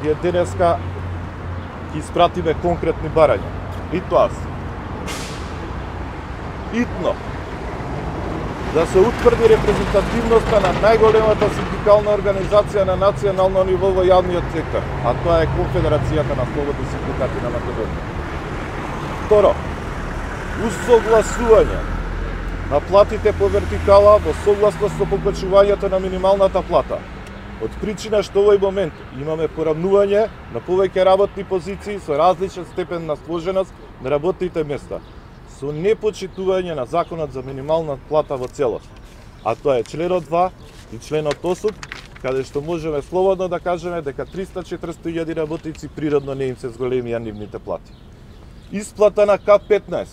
ние денеска ќе испратиме конкретни барања. И тоа се. Итно да се утврди репрезентативноста на најголемата синдикална организација на национално ниво во јавниот сектор, а тоа е Конфедерацијата на слободни синдикати на Македонија. Второ, усогласување на платите по вертикала во согласност со покачувањето на минималната плата. Од причина што овој момент имаме порамнување на повеќе работни позиции со различен степен на сложеност на работните места, со непочитување на законот за минимална плата во целост. А тоа е членот 2 и членот 8, каде што можеме слободно да кажеме дека 300-400 работници природно не им се зголемија нивните плати. Исплата на К15,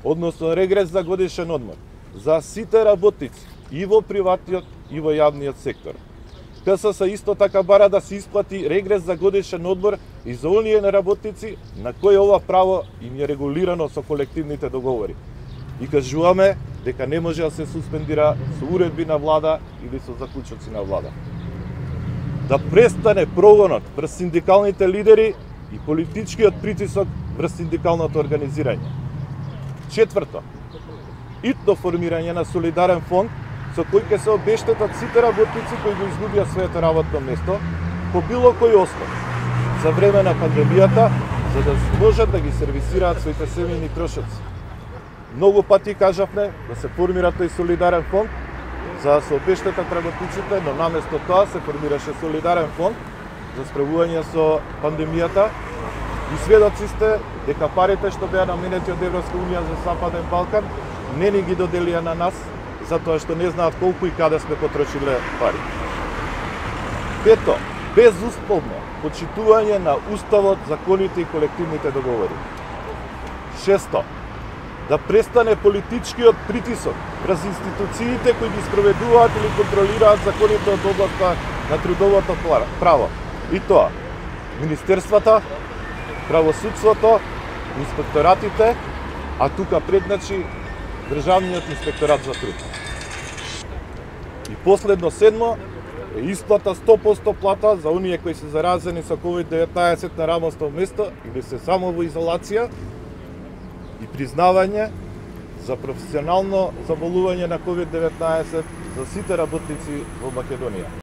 односно регрес за годишен одмор, за сите работници и во приватниот и во јавниот сектор. КСС исто така бара да се исплати регрес за годишен одмор и за оние работници на кои ова право им е регулирано со колективните договори. И кажуваме дека не може да се суспендира со уредби на влада или со заклучоци на влада. Да престане прогонот врз синдикалните лидери и политичкиот притисок врз синдикалното организирање. Четврто, итно формирање на солидарен фонд со кој ќе се обештетат сите работници кои го изгубија своето работно место по било кој основ за време на пандемијата, за да можат да ги сервисираат своите семејни трошоци. Многу пати кажавме да се формира тој солидарен фонд за да се обештетат работниците, но наместо тоа се формираше солидарен фонд за справување со пандемијата. И сведоци сте дека парите што беа наменети од Европска унија за Западен Балкан не ни ги доделија на нас, затоа што не знаат колку и каде сме потрошиле пари. Пето, безусловно почитување на уставот, законите и колективните договори. Шесто, да престане политичкиот притисок врз институциите кои ги спроведуваат или контролираат законите од областа на трудовото право. И тоа, министерствата, правосудството, инспекторатите, а тука предначи Државниот инспекторат за труд. И последно седмо е исплата 100% плата за оние кои се заразени со COVID-19 на рамосно место или се само во изолација и признавање за професионално заболување на COVID-19 за сите работници во Македонија.